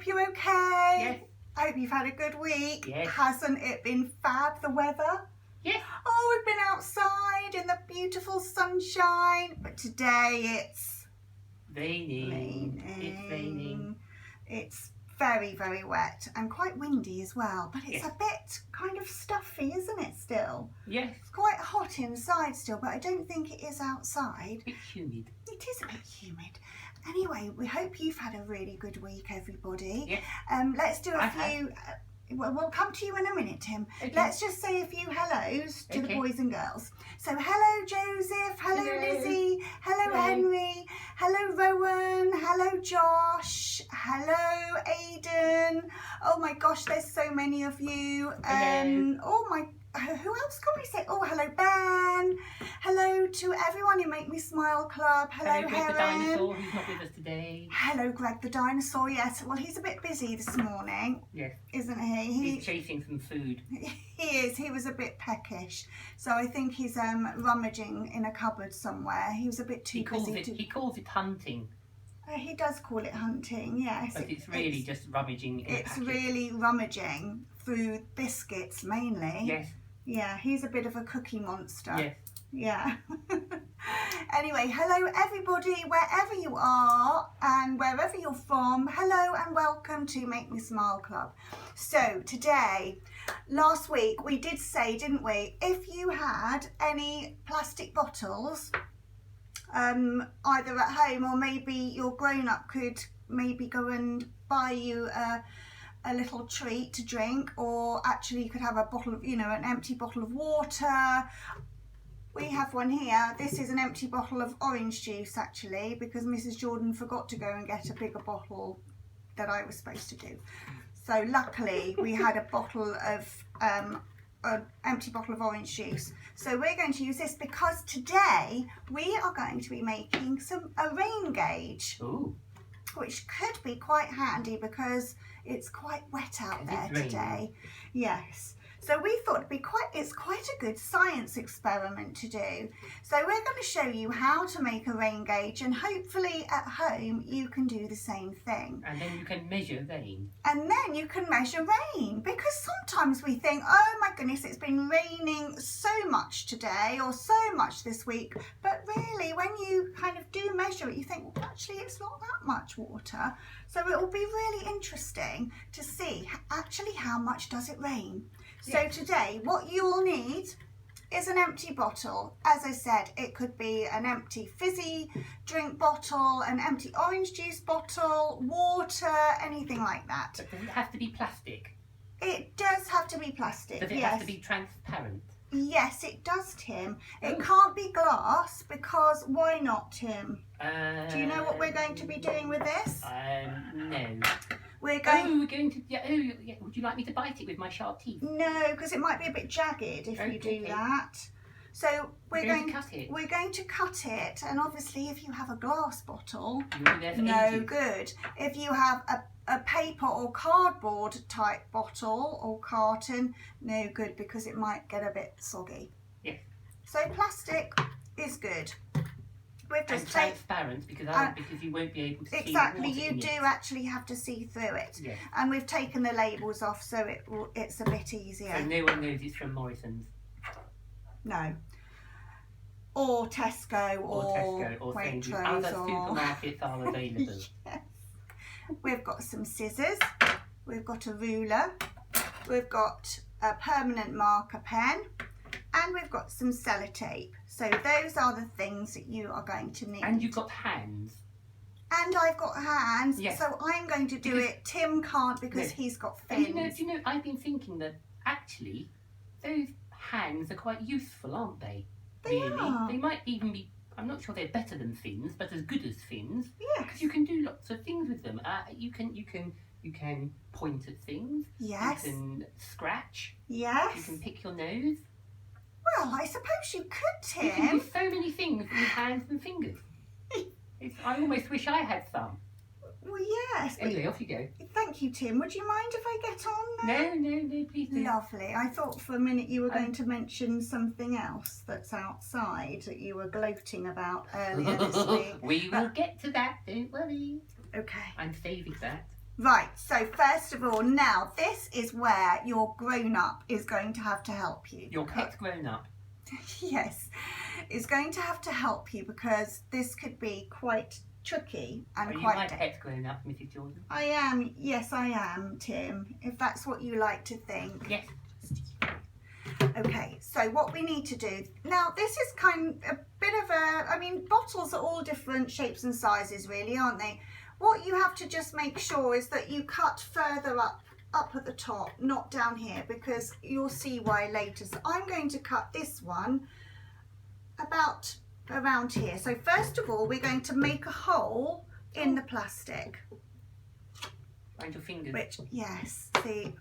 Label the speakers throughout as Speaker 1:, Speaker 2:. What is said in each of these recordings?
Speaker 1: hope you're okay.
Speaker 2: Yes.
Speaker 1: I hope you've had a good week.
Speaker 2: Yes.
Speaker 1: Hasn't it been fab, the weather?
Speaker 2: Yes.
Speaker 1: Oh, we've been outside in the beautiful sunshine, but today it's
Speaker 2: Raining. It's raining.
Speaker 1: It's very, very wet and quite windy as well, but it's
Speaker 2: Yes.
Speaker 1: a bit kind of stuffy, isn't it, still?
Speaker 2: Yes.
Speaker 1: It's quite hot inside still, but I don't think it is outside.
Speaker 2: It's humid.
Speaker 1: It is a bit humid. Anyway, we hope you've had a really good week, everybody.
Speaker 2: Yes.
Speaker 1: Let's do a
Speaker 2: I
Speaker 1: few... we'll come to you in a minute, Tim.
Speaker 2: Okay.
Speaker 1: Let's just say a few hellos to the
Speaker 2: Okay.
Speaker 1: boys and girls. So, hello, Joseph. Hello,
Speaker 2: Hello.
Speaker 1: Lizzie. Hello,
Speaker 2: Hello.
Speaker 1: Henry. Hello, Rowan. Hello, Josh. Hello, Aidan. Oh my gosh, there's so many of you.
Speaker 2: Hello.
Speaker 1: Oh my... Who else can we say? Oh, hello, Ben. Hello to everyone in Make Me Smile Club. Hello,
Speaker 2: Greg the
Speaker 1: Heron.
Speaker 2: dinosaur, who's not with us today.
Speaker 1: Hello, Greg the dinosaur. Yes, well, he's a bit busy this morning,
Speaker 2: Yes.
Speaker 1: isn't he?
Speaker 2: He's chasing some food.
Speaker 1: He is. He was a bit peckish, so I think he's rummaging in a cupboard somewhere. He was a bit too
Speaker 2: He calls
Speaker 1: busy
Speaker 2: it.
Speaker 1: to.
Speaker 2: He calls it hunting,
Speaker 1: He does call it hunting. Yes,
Speaker 2: but it's really just rummaging in a
Speaker 1: It's
Speaker 2: packet.
Speaker 1: really rummaging through biscuits mainly.
Speaker 2: Yes.
Speaker 1: Yeah, he's a bit of a cookie monster.
Speaker 2: Yes.
Speaker 1: Yeah. Anyway, hello everybody, wherever you are and wherever you're from. Hello and welcome to Make Me Smile Club. So today, last week we did say, didn't we, if you had any plastic bottles, either at home or maybe your grown-up could maybe go and buy you a little treat to drink, or actually you could have a bottle of, an empty bottle of water. We have one here. This is an empty bottle of orange juice actually, because Mrs. Jordan forgot to go and get a bigger bottle that I was supposed to do. So luckily we had a bottle of an empty bottle of orange juice. So we're going to use this because today we are going to be making a rain gauge.
Speaker 2: Ooh.
Speaker 1: Which could be quite handy because it's quite wet out there today. Yes. So we thought it's quite a good science experiment to do. So we're going to show you how to make a rain gauge, and hopefully at home you can do the same thing.
Speaker 2: And then you can measure rain.
Speaker 1: And then you can measure rain, because sometimes we think, oh my goodness, it's been raining so much today or so much this week. But really, when you kind of do measure it, you think, well, actually, it's not that much water. So it will be really interesting to see actually how much does it rain. So
Speaker 2: Yes.
Speaker 1: today, what you'll need is an empty bottle. As I said, it could be an empty fizzy drink bottle, an empty orange juice bottle, water, anything like that.
Speaker 2: But does it have to be plastic?
Speaker 1: It does have to be plastic,
Speaker 2: Does it
Speaker 1: yes.
Speaker 2: have to be transparent?
Speaker 1: Yes, it does, Tim. It
Speaker 2: Oh.
Speaker 1: can't be glass, because why not, Tim? Do you know what we're going to be doing with this?
Speaker 2: No.
Speaker 1: We're going...
Speaker 2: We're going to. Yeah, would you like me to bite it with my sharp teeth?
Speaker 1: No, because it might be a bit jagged if you do
Speaker 2: Okay.
Speaker 1: that. So we're
Speaker 2: going to cut it.
Speaker 1: We're going to cut it, and obviously if you have a glass bottle,
Speaker 2: You'll be there for
Speaker 1: no
Speaker 2: ages.
Speaker 1: good. If you have a paper or cardboard type bottle or carton, no good, because it might get a bit soggy.
Speaker 2: Yes.
Speaker 1: So plastic is good. We've
Speaker 2: And
Speaker 1: just taken...
Speaker 2: transparent, because you won't be able to see
Speaker 1: Exactly,
Speaker 2: the water
Speaker 1: you
Speaker 2: in
Speaker 1: do
Speaker 2: it.
Speaker 1: actually have to see through it.
Speaker 2: Yes.
Speaker 1: And we've taken the labels off, so it's a bit easier.
Speaker 2: So no one knows it's from Morrison's
Speaker 1: No. Or Tesco
Speaker 2: or Tesco or Sainsbury's.
Speaker 1: Waitrose
Speaker 2: Other supermarkets are available.
Speaker 1: Yes. We've got some scissors, we've got a ruler, we've got a permanent marker pen, and we've got some sellotape. So those are the things that you are going to need.
Speaker 2: And you've got hands.
Speaker 1: And I've got hands,
Speaker 2: Yes.
Speaker 1: so I'm going to do
Speaker 2: Because-
Speaker 1: it. Tim can't because
Speaker 2: No.
Speaker 1: he's got
Speaker 2: And
Speaker 1: fins.
Speaker 2: do you know, I've been thinking that actually those hands are quite useful, aren't they?
Speaker 1: They
Speaker 2: Really?
Speaker 1: are.
Speaker 2: They might even be, I'm not sure they're better than fins, but as good as fins.
Speaker 1: Yes.
Speaker 2: Because you can do lots of things with them. You can point at things.
Speaker 1: Yes.
Speaker 2: You can scratch. You
Speaker 1: Yes.
Speaker 2: can pick your nose.
Speaker 1: Well, I suppose you could,
Speaker 2: You can do
Speaker 1: Tim.
Speaker 2: so many things with hands and fingers. I almost wish I had some.
Speaker 1: Well, yes. But
Speaker 2: Anyway, off you go.
Speaker 1: thank you, Tim. Would you mind if I get on now?
Speaker 2: No, please do.
Speaker 1: Lovely. I thought for a minute you were going to mention something else that's outside that you were gloating about. about earlier this week.
Speaker 2: We will get to that, don't worry.
Speaker 1: Okay.
Speaker 2: I'm saving that.
Speaker 1: Right, so first of all, now this is where your grown-up is going to have to help you.
Speaker 2: Your pet's grown up.
Speaker 1: Yes, is going to have to help you because this could be quite tricky and
Speaker 2: Are you
Speaker 1: quite...
Speaker 2: my pet's grown up, Mrs. Jordan?
Speaker 1: I am, yes I am, Tim, if that's what you like to think.
Speaker 2: Yes.
Speaker 1: Okay, so what we need to do, now this is kind of a bit of a, I mean, bottles are all different shapes and sizes really, aren't they? What you have to just make sure is that you cut further up at the top, not down here, because you'll see why later. So I'm going to cut this one about around here. So first of all, we're going to make a hole in the plastic.
Speaker 2: Mind your fingers.
Speaker 1: Which, yes, see,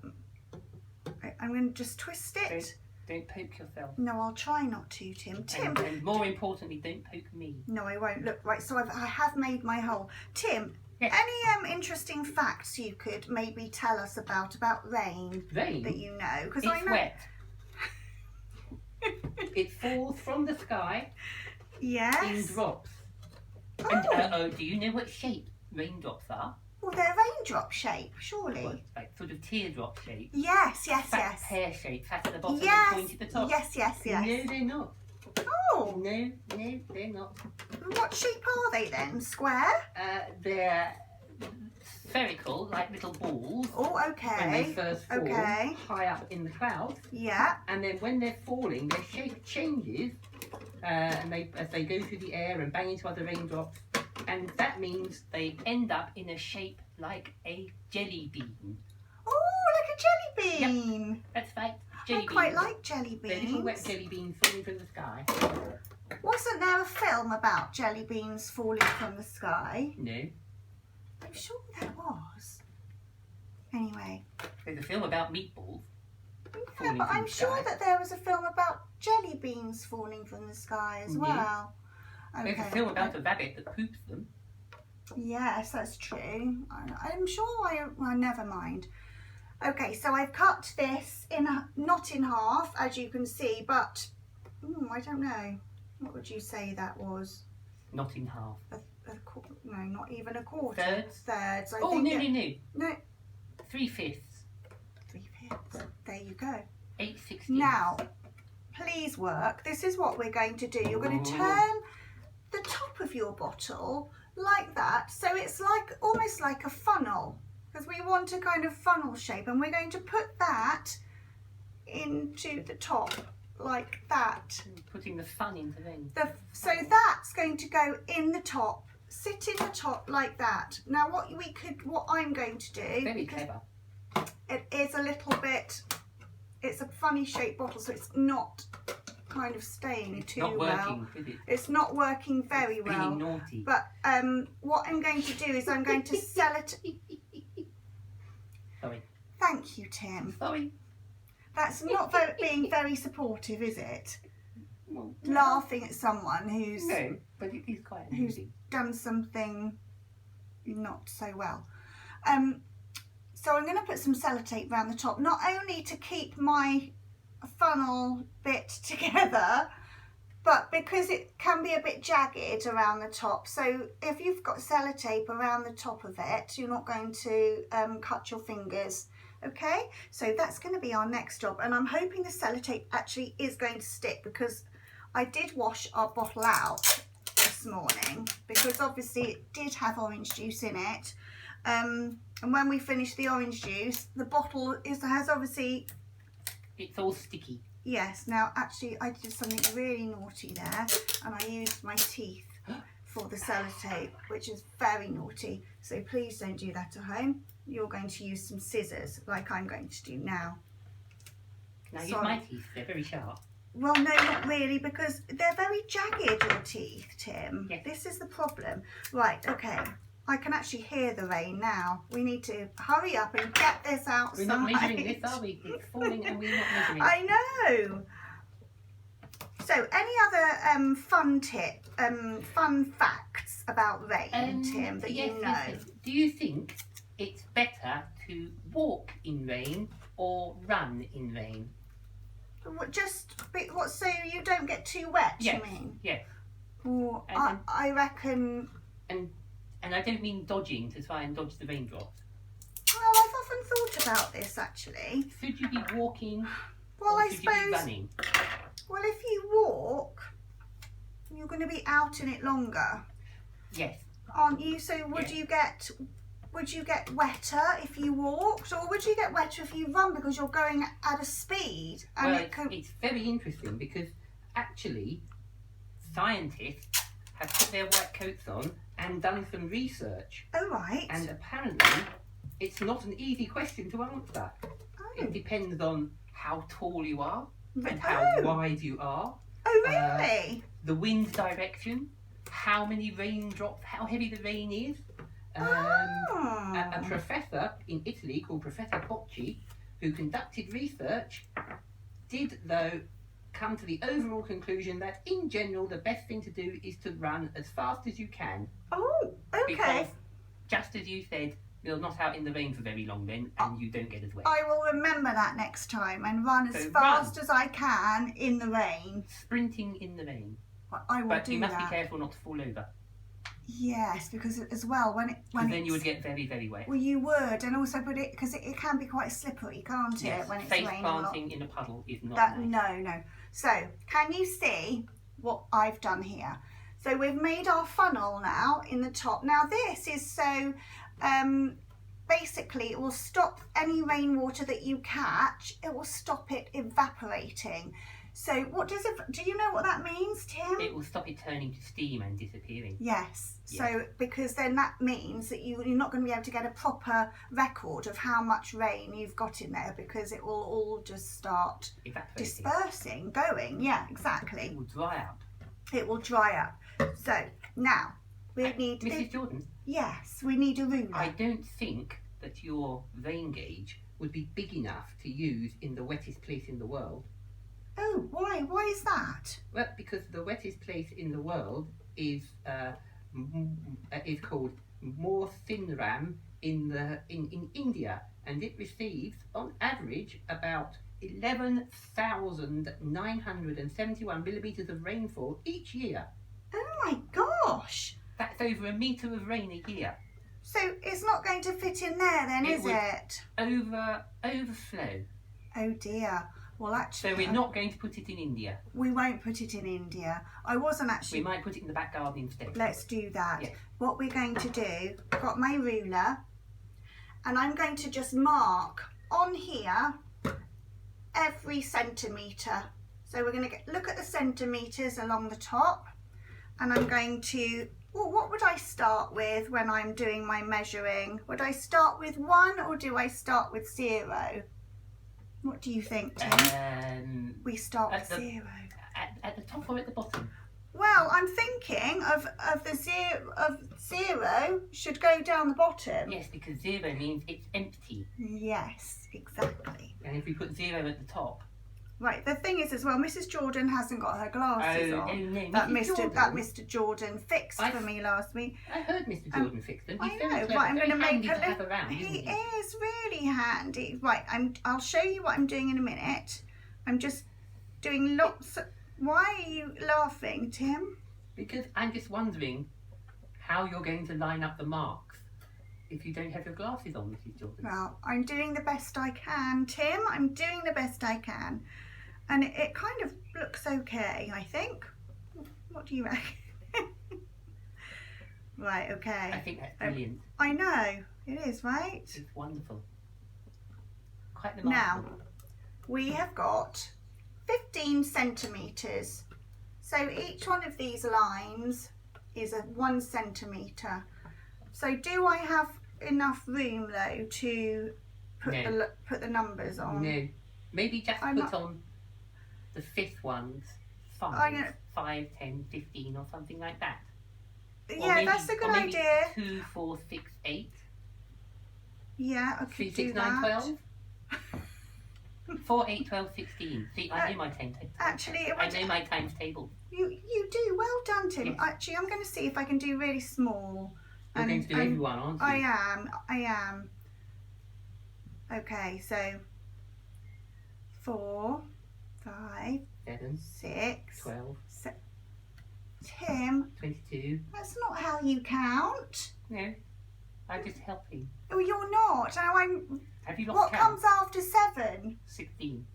Speaker 1: I'm going to just twist it.
Speaker 2: Don't poke yourself.
Speaker 1: No, I'll try not to, Tim. Tim.
Speaker 2: And more importantly, don't poke me.
Speaker 1: No, I won't. Look, right, so I have made my hole. Tim,
Speaker 2: yes.
Speaker 1: Any interesting facts you could maybe tell us about rain?
Speaker 2: Rain?
Speaker 1: That you know? Because
Speaker 2: It's
Speaker 1: I know...
Speaker 2: wet. It falls from the sky
Speaker 1: Yes.
Speaker 2: in drops.
Speaker 1: Oh.
Speaker 2: And do you know what shape raindrops are?
Speaker 1: Well, they're raindrop shape, surely.
Speaker 2: Well, like sort of teardrop shape.
Speaker 1: Yes, yes,
Speaker 2: Fat
Speaker 1: yes.
Speaker 2: pear shape, fat at the bottom
Speaker 1: Yes,
Speaker 2: and point at the top.
Speaker 1: yes, yes, yes.
Speaker 2: No, they're not.
Speaker 1: Oh,
Speaker 2: No, they're not.
Speaker 1: what shape are they then? Square?
Speaker 2: They're spherical, like little balls.
Speaker 1: Oh,
Speaker 2: When they
Speaker 1: okay.
Speaker 2: first fall,
Speaker 1: Okay.
Speaker 2: high up in the clouds,
Speaker 1: Yeah.
Speaker 2: and then when they're falling, their shape changes, and as they go through the air and bang into other raindrops, and that means they end up in a shape like a jelly bean.
Speaker 1: Oh, like a jelly bean.
Speaker 2: That's right, jelly
Speaker 1: I quite
Speaker 2: beans.
Speaker 1: like jelly
Speaker 2: They're little wet
Speaker 1: beans.
Speaker 2: jelly beans falling from the sky.
Speaker 1: Wasn't there a film about jelly beans falling from the sky?
Speaker 2: No,
Speaker 1: I'm sure there was. Anyway.
Speaker 2: there's a film about meatballs.
Speaker 1: Yeah,
Speaker 2: Falling
Speaker 1: but
Speaker 2: from
Speaker 1: I'm
Speaker 2: the
Speaker 1: sure
Speaker 2: sky.
Speaker 1: that there was a film about jelly beans falling from the sky as
Speaker 2: Yeah.
Speaker 1: well.
Speaker 2: There's a film about a rabbit that poops them.
Speaker 1: Yes, that's true. I'm sure well, never mind. Okay, so I've cut this not in half, as you can see, but I don't know. What would you say that was?
Speaker 2: Not in half.
Speaker 1: No, not even a quarter.
Speaker 2: Thirds?
Speaker 1: Thirds. I
Speaker 2: Oh,
Speaker 1: think no.
Speaker 2: 3/5.
Speaker 1: 3/5. There you go.
Speaker 2: 8/16.
Speaker 1: Now, please work. This is what we're going to do. You're going to
Speaker 2: Ooh.
Speaker 1: turn the top of your bottle like that. So it's like almost like a funnel, because we want a kind of funnel shape, and we're going to put that into the top like that.
Speaker 2: Putting the fun into them.
Speaker 1: So that's going to go in the top, sit in the top like that. Now what I'm going to do,
Speaker 2: Very
Speaker 1: because
Speaker 2: clever.
Speaker 1: it is a little bit, it's a funny shaped bottle, so it's not kind of staying too
Speaker 2: Not
Speaker 1: well.
Speaker 2: working, is it?
Speaker 1: It's not working very
Speaker 2: Being
Speaker 1: well.
Speaker 2: naughty.
Speaker 1: But what I'm going to do is I'm going to sell it.
Speaker 2: Sorry.
Speaker 1: Thank you, Tim.
Speaker 2: Sorry.
Speaker 1: That's not being very supportive, is it?
Speaker 2: Well,
Speaker 1: Laughing at someone who's
Speaker 2: no, but it is quite
Speaker 1: who's
Speaker 2: amusing.
Speaker 1: done something not so well. So I'm going to put some sellotape around the top, not only to keep my funnel bit together, but because it can be a bit jagged around the top. So if you've got sellotape around the top of it, you're not going to cut your fingers. Okay, so that's going to be our next job, and I'm hoping the sellotape actually is going to stick, because I did wash our bottle out this morning, because obviously it did have orange juice in it, and when we finish the orange juice, the bottle has obviously,
Speaker 2: It's all sticky.
Speaker 1: yes, now actually I did something really naughty there, and I used my teeth for the sellotape, which is very naughty, so please don't do that at home. You're going to use some scissors like I'm going to do now.
Speaker 2: Now use
Speaker 1: Sorry.
Speaker 2: my teeth, they're very sharp.
Speaker 1: Well, no, not really, because they're very jagged, your teeth, Tim.
Speaker 2: Yes.
Speaker 1: This is the problem. Right, okay. I can actually hear the rain now. We need to hurry up and get this outside.
Speaker 2: We're not measuring this, are we? It's falling and we're not measuring.
Speaker 1: I know. So, any other fun facts about rain, Tim, that
Speaker 2: yes,
Speaker 1: you know?
Speaker 2: yes. Do you think it's better to walk in rain or run in rain?
Speaker 1: So you don't get too wet,
Speaker 2: Yes.
Speaker 1: you mean?
Speaker 2: Yes.
Speaker 1: Well,
Speaker 2: And
Speaker 1: I reckon...
Speaker 2: And I don't mean dodging to try and dodge the raindrops.
Speaker 1: often thought about this actually.
Speaker 2: Should you be walking
Speaker 1: Well,
Speaker 2: or
Speaker 1: I
Speaker 2: should you be
Speaker 1: suppose,
Speaker 2: running?
Speaker 1: well, if you walk, you're going to be out in it longer,
Speaker 2: Yes.
Speaker 1: aren't you? So would
Speaker 2: Yeah.
Speaker 1: you get wetter if you walked, or would you get wetter if you run because you're going at a speed? And
Speaker 2: Well,
Speaker 1: it could,
Speaker 2: it's very interesting because actually scientists have put their white coats on and done some research,
Speaker 1: oh right.
Speaker 2: and apparently it's not an easy question to answer. It depends on how tall you are and how wide you are,
Speaker 1: Oh really?
Speaker 2: the wind direction, how many raindrops, how heavy the rain is. A professor in Italy called Professor Bocci, who conducted research, did though come to the overall conclusion that in general the best thing to do is to run as fast as you can,
Speaker 1: Oh, okay.
Speaker 2: because just as you said, you're not out in the rain for very long then, and you don't get as wet.
Speaker 1: I will remember that next time and run as
Speaker 2: So
Speaker 1: fast as I can in the rain.
Speaker 2: Sprinting in the rain,
Speaker 1: I will
Speaker 2: but
Speaker 1: do
Speaker 2: you must
Speaker 1: that.
Speaker 2: be careful not to fall over,
Speaker 1: Yes, because as well when
Speaker 2: because then
Speaker 1: it's,
Speaker 2: you would get very, very wet.
Speaker 1: well, you would, and also because it can be quite slippery, can't it?
Speaker 2: Yes,
Speaker 1: When it's
Speaker 2: face
Speaker 1: raining a lot.
Speaker 2: planting in a puddle is not
Speaker 1: That
Speaker 2: nice.
Speaker 1: no. So can you see what I've done here? So we've made our funnel now in the top. Now this is so basically it will stop any rainwater that you catch. It will stop it evaporating. So what does it? Do you know what that means, Tim?
Speaker 2: It will stop it turning to steam and disappearing.
Speaker 1: Yes.
Speaker 2: Yes.
Speaker 1: So because then that means that you're not going to be able to get a proper record of how much rain you've got in there, because it will all just start
Speaker 2: Evaporating.
Speaker 1: dispersing, going. Yeah, exactly.
Speaker 2: It will dry up.
Speaker 1: It will dry up. So now we need
Speaker 2: Mrs. Jordan,
Speaker 1: yes, we need a ruler.
Speaker 2: I don't think that your rain gauge would be big enough to use in the wettest place in the world.
Speaker 1: Oh, why? Why is that?
Speaker 2: Well, because the wettest place in the world is called Mawsynram in India, and it receives on average about 11,971 millimeters of rainfall each year.
Speaker 1: Oh my gosh!
Speaker 2: That's over a metre of rain a year.
Speaker 1: So it's not going to fit in there then,
Speaker 2: It
Speaker 1: is
Speaker 2: would-
Speaker 1: it?
Speaker 2: Overflow.
Speaker 1: Oh dear. Well, actually,
Speaker 2: So we're not going to put it in India.
Speaker 1: we won't put it in India. I wasn't
Speaker 2: We
Speaker 1: actually.
Speaker 2: might put it in the back garden instead.
Speaker 1: Let's do that.
Speaker 2: Yes.
Speaker 1: What we're going to do, I've got my ruler, and I'm going to just mark on here every centimetre. So we're going to look at the centimetres along the top, and I'm going to, well, what would I start with when I'm doing my measuring? Would I start with 1 or do I start with 0? What do you think, Tim? We start
Speaker 2: at
Speaker 1: with
Speaker 2: the-
Speaker 1: 0.
Speaker 2: At the top or at the bottom?
Speaker 1: Well, I'm thinking of the zero should go down the bottom.
Speaker 2: Yes, because 0 means it's empty.
Speaker 1: Yes, exactly.
Speaker 2: And if we put 0 at the top.
Speaker 1: Right. The thing is, as well, Mrs. Jordan hasn't got her glasses
Speaker 2: Oh,
Speaker 1: on.
Speaker 2: no,
Speaker 1: That
Speaker 2: Mrs.
Speaker 1: Mr. Jordan fixed for me last week.
Speaker 2: I heard Mr. Jordan fix them. He's
Speaker 1: I
Speaker 2: very
Speaker 1: know.
Speaker 2: clever,
Speaker 1: Right, I'm
Speaker 2: very
Speaker 1: going to make
Speaker 2: handy
Speaker 1: a
Speaker 2: to have
Speaker 1: little.
Speaker 2: around,
Speaker 1: He
Speaker 2: isn't he?
Speaker 1: is really handy. Right. I'll show you what I'm doing in a minute. I'm just doing lots. Why are you laughing, Tim?
Speaker 2: Because I'm just wondering how you're going to line up the marks if you don't have your glasses on, Mrs. Jordan.
Speaker 1: Well, I'm doing the best I can, Tim. I'm doing the best I can. And it kind of looks okay, I think. What do you reckon? Right,
Speaker 2: I
Speaker 1: okay.
Speaker 2: think that's brilliant.
Speaker 1: I know, it is, right?
Speaker 2: It's wonderful. Quite
Speaker 1: Now,
Speaker 2: remarkable.
Speaker 1: we have got 15 centimetres. So each one of these lines is a 1 centimetre. So do I have enough room, though, to put the numbers on?
Speaker 2: No. Maybe just
Speaker 1: I'm
Speaker 2: put
Speaker 1: not-
Speaker 2: on the fifth ones,
Speaker 1: I know.
Speaker 2: 5, 10, 15 or something like that. Or
Speaker 1: Yeah,
Speaker 2: maybe-
Speaker 1: that's a
Speaker 2: or
Speaker 1: good
Speaker 2: maybe
Speaker 1: idea.
Speaker 2: 2, 4, 6, 8,
Speaker 1: Yeah, I
Speaker 2: 3,
Speaker 1: could do
Speaker 2: 6, 9,
Speaker 1: that.
Speaker 2: 12. 4, 8, 12, 16. See, I know my timetable.
Speaker 1: Actually, it
Speaker 2: I
Speaker 1: would,
Speaker 2: know my times table.
Speaker 1: you do. Well done, Tim.
Speaker 2: Yes.
Speaker 1: Actually, I'm going to see if I can do really small.
Speaker 2: You're going to do everyone, aren't you?
Speaker 1: I am. Okay, so 4, 5,
Speaker 2: 7,
Speaker 1: 6.
Speaker 2: 12,
Speaker 1: Tim,
Speaker 2: 22.
Speaker 1: that's not how you count.
Speaker 2: No. I'm just helping.
Speaker 1: Oh, you're not. Now
Speaker 2: Have you lost
Speaker 1: what
Speaker 2: count?
Speaker 1: comes after 7?
Speaker 2: 16.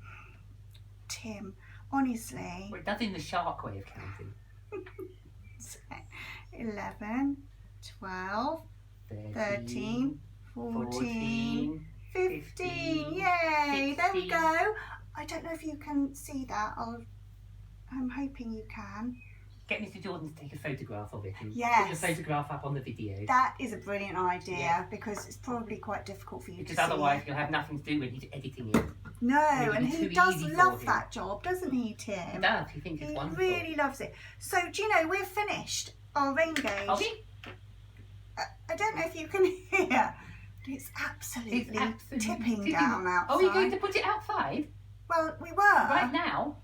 Speaker 1: Tim, honestly.
Speaker 2: Well, it does in the shark way of counting.
Speaker 1: 11, 12, 13, 14, 15.
Speaker 2: 15,
Speaker 1: Yay! There we
Speaker 2: 16.
Speaker 1: go. I don't know if you can see that. I'm hoping you can.
Speaker 2: Get Mr. Jordan to take a photograph of it and
Speaker 1: Yes.
Speaker 2: put the photograph up on the video.
Speaker 1: That is a brilliant idea
Speaker 2: Yeah.
Speaker 1: because it's probably quite difficult for you
Speaker 2: Because
Speaker 1: to see.
Speaker 2: otherwise you'll have nothing to do when he's editing it.
Speaker 1: No,
Speaker 2: It'll
Speaker 1: and
Speaker 2: be
Speaker 1: he
Speaker 2: too
Speaker 1: does
Speaker 2: easy for
Speaker 1: love
Speaker 2: him.
Speaker 1: that job, doesn't he, Tim?
Speaker 2: He does. He thinks it's
Speaker 1: He
Speaker 2: wonderful.
Speaker 1: really loves it. So, do you know, we're finished our rain gauge.
Speaker 2: Are we?
Speaker 1: I don't know if you can hear. It's absolutely, tipping down outside.
Speaker 2: Are we going to put it outside
Speaker 1: Well, we were.
Speaker 2: right now?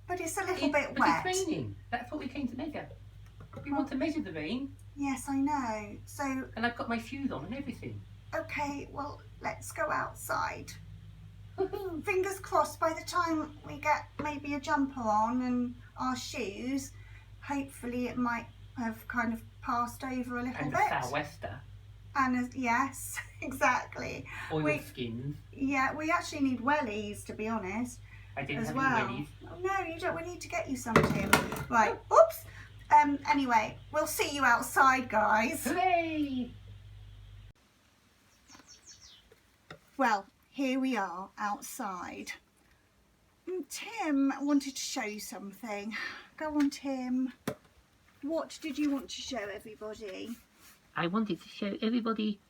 Speaker 1: But it's a little bit
Speaker 2: But
Speaker 1: wet.
Speaker 2: it's raining. That's what we came to measure. We want to measure the rain,
Speaker 1: Yes, I know. So,
Speaker 2: and I've got my shoes on and everything.
Speaker 1: okay, well, let's go outside.
Speaker 2: Woohoo.
Speaker 1: Fingers crossed by the time we get maybe a jumper on and our shoes, hopefully it might have kind of passed over a little
Speaker 2: And the
Speaker 1: bit.
Speaker 2: sou'wester,
Speaker 1: And yes, exactly.
Speaker 2: oil skins.
Speaker 1: Yeah, we actually need wellies, to be honest,
Speaker 2: I didn't
Speaker 1: as
Speaker 2: have
Speaker 1: well.
Speaker 2: any wellies.
Speaker 1: Oh, no, you don't. We need to get you some, Tim. Right. Oops. Anyway, we'll see you outside, guys.
Speaker 2: Hooray!
Speaker 1: Well, here we are outside. Tim wanted to show you something. Go on, Tim. What did you want to show everybody?
Speaker 2: I wanted to show everybody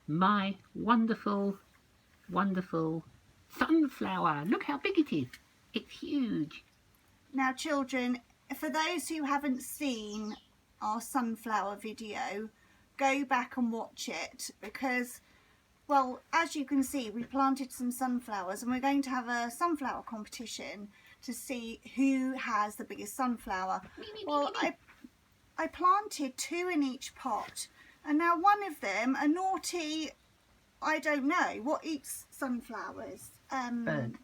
Speaker 2: my wonderful, wonderful sunflower. Look how big it is. It's huge.
Speaker 1: Now, children, for those who haven't seen our sunflower video, go back and watch it because, well, as you can see, we planted some sunflowers and we're going to have a sunflower competition to see who has the biggest sunflower. Well, I planted 2 in each pot, and now one of them, a naughty, I don't know, what eats sunflowers?
Speaker 2: Bird.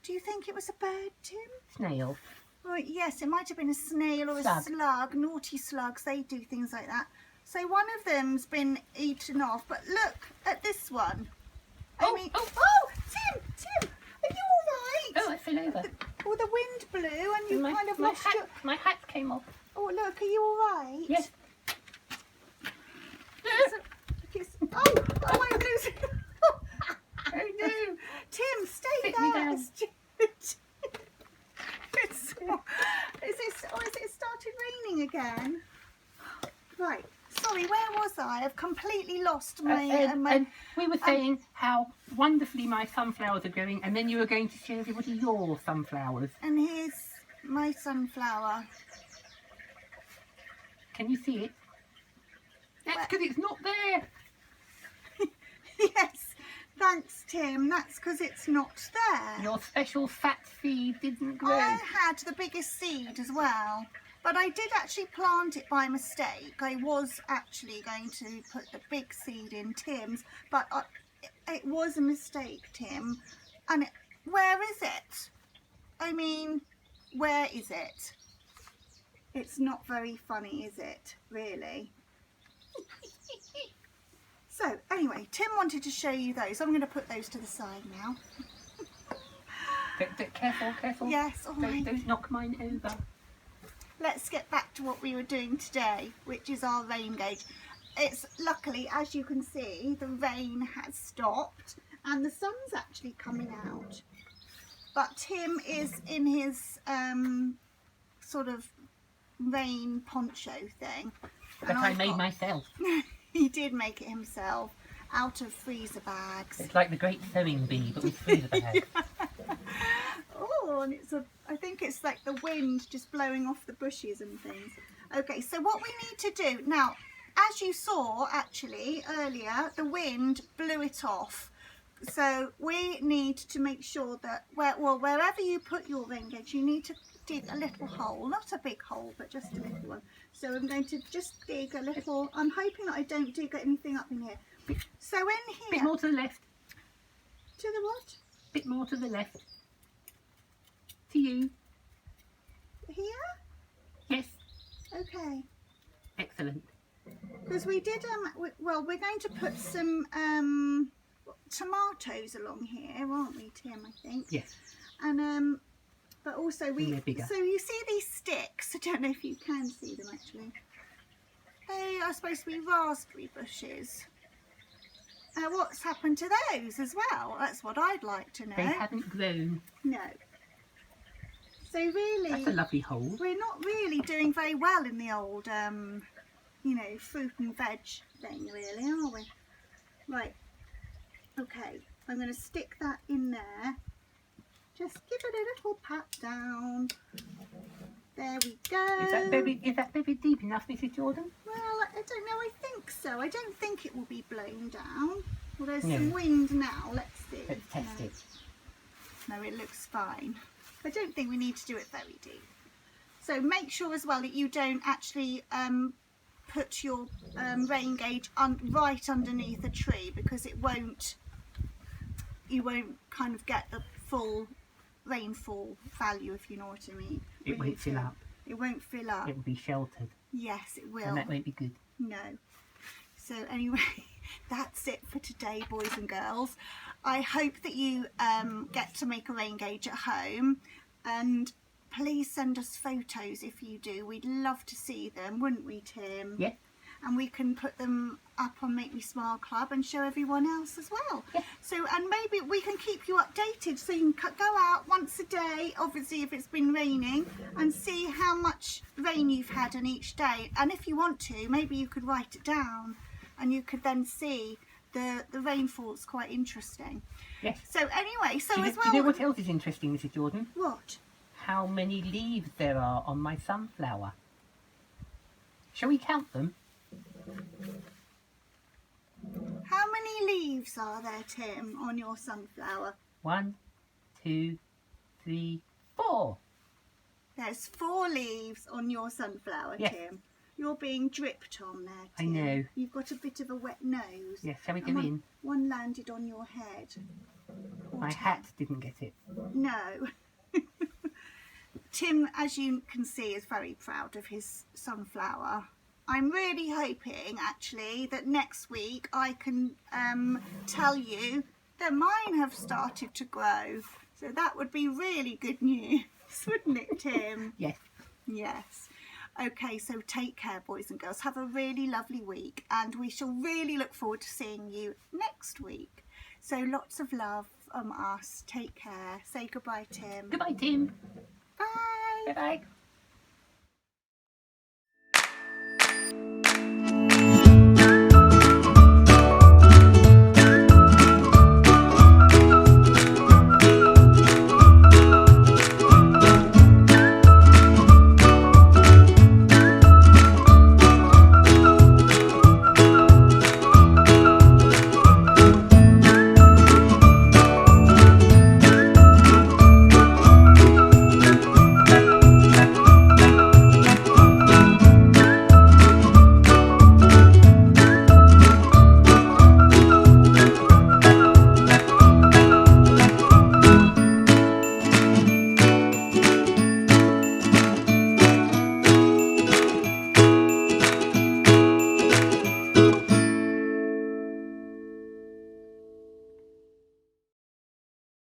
Speaker 1: Do you think it was a bird, Tim?
Speaker 2: Snail.
Speaker 1: Right, yes, it might have been a snail or a
Speaker 2: Slug.
Speaker 1: slug. Naughty slugs, they do things like that. So one of them's been eaten off, but look at this one.
Speaker 2: Oh,
Speaker 1: Tim, are you all right?
Speaker 2: Oh, I fell over.
Speaker 1: Oh, the wind blew and you kind of lost your...
Speaker 2: My hat came off.
Speaker 1: Oh, look, are you all right?
Speaker 2: Yes.
Speaker 1: Oh, I'm losing... Oh no! Tim, stay
Speaker 2: Sit me
Speaker 1: there.
Speaker 2: down.
Speaker 1: Is it started raining again? Right. Sorry, where was I? I've completely lost my...
Speaker 2: And we were saying how wonderfully my sunflowers are growing, and then you were going to show everybody your sunflowers.
Speaker 1: And here's my sunflower.
Speaker 2: Can you see it? That's because it's not there.
Speaker 1: Yes, thanks, Tim. That's because it's not there.
Speaker 2: Your special fat seed didn't grow.
Speaker 1: I had the biggest seed as well, but I did actually plant it by mistake. I was actually going to put the big seed in Tim's, but it was a mistake, Tim. And where is it? I mean, where is it? It's not very funny, is it? Really? So, anyway, Tim wanted to show you those. I'm going to put those to the side now.
Speaker 2: Careful.
Speaker 1: Yes, all right.
Speaker 2: Don't knock mine over.
Speaker 1: Let's get back to what we were doing today, which is our rain gauge. It's luckily, as you can see, the rain has stopped and the sun's actually coming out. But Tim is in his sort of rain poncho thing.
Speaker 2: That I made myself.
Speaker 1: He did make it himself out of freezer bags.
Speaker 2: It's like the great sewing bee, but with freezer bags.
Speaker 1: Oh, and I think it's like the wind just blowing off the bushes and things. Okay, so what we need to do now, as you saw actually earlier, the wind blew it off. So we need to make sure that wherever you put your rain gauge, you need to dig a little hole, not a big hole, but just a little one. So I'm going to just dig a little. I'm hoping that I don't dig anything up in here. So in here,
Speaker 2: Bit more to the left.
Speaker 1: to the what?
Speaker 2: Bit more to the left. To you.
Speaker 1: Here?
Speaker 2: Yes.
Speaker 1: Okay.
Speaker 2: Excellent.
Speaker 1: Because we did, well, we're going to put some tomatoes along here, aren't we, Tim, I think?
Speaker 2: Yes.
Speaker 1: And, but also
Speaker 2: They're bigger.
Speaker 1: so you see these sticks, I don't know if you can see them actually. They are supposed to be raspberry bushes. What's happened to those as well? That's what I'd like to know.
Speaker 2: They haven't grown.
Speaker 1: No. So really,
Speaker 2: That's a lovely hole.
Speaker 1: we're not really doing very well in the old, you know, fruit and veg thing, really, are we? Right. Okay. I'm going to stick that in there. Just give it a little pat down. There we go.
Speaker 2: Is that very deep enough, Mrs. Jordan?
Speaker 1: Well, I don't know. I think so. I don't think it will be blown down. Well, there's
Speaker 2: No.
Speaker 1: some wind now. Let's see.
Speaker 2: Let's test
Speaker 1: No.
Speaker 2: it.
Speaker 1: No, it looks fine. I don't think we need to do it very deep. So make sure as well that you don't actually put your rain gauge right underneath a tree, because you won't kind of get the full rainfall value, if you know what I mean.
Speaker 2: It won't fill up.
Speaker 1: It won't fill up.
Speaker 2: It will be sheltered.
Speaker 1: Yes, it will.
Speaker 2: And that won't be good.
Speaker 1: No. So anyway, that's it for today, boys and girls. I hope that you get to make a rain gauge at home, and please send us photos if you do. We'd love to see them, wouldn't we, Tim?
Speaker 2: Yeah.
Speaker 1: And we can put them up on Make Me Smile Club and show everyone else as well.
Speaker 2: Yeah.
Speaker 1: So, and maybe we can keep you updated, so you can go out once a day, obviously if it's been raining, and see how much rain you've had on each day. And if you want to, maybe you could write it down, and you could then see the rainfall's quite interesting.
Speaker 2: Yes.
Speaker 1: So anyway, so
Speaker 2: Do you,
Speaker 1: as well.
Speaker 2: do you know what else is interesting, Mrs. Jordan?
Speaker 1: What?
Speaker 2: How many leaves there are on my sunflower. Shall we count them?
Speaker 1: How many leaves are there, Tim, on your sunflower?
Speaker 2: 1, 2, 3, 4.
Speaker 1: There's 4 leaves on your sunflower,
Speaker 2: Yes.
Speaker 1: Tim. You're being dripped on there,
Speaker 2: I
Speaker 1: Tim.
Speaker 2: know.
Speaker 1: You've got a bit of a wet nose.
Speaker 2: Yes, shall we
Speaker 1: And
Speaker 2: go in?
Speaker 1: one landed on your head.
Speaker 2: My
Speaker 1: Tim.
Speaker 2: hat didn't get it.
Speaker 1: No. Tim, as you can see, is very proud of his sunflower. I'm really hoping, actually, that next week I can tell you that mine have started to grow. So that would be really good news, wouldn't it, Tim?
Speaker 2: Yes.
Speaker 1: Yes. Okay, so take care, boys and girls. Have a really lovely week, and we shall really look forward to seeing you next week. So lots of love from us. Take care. Say goodbye, Tim.
Speaker 2: Goodbye, Tim.
Speaker 1: Bye.
Speaker 2: Bye-bye.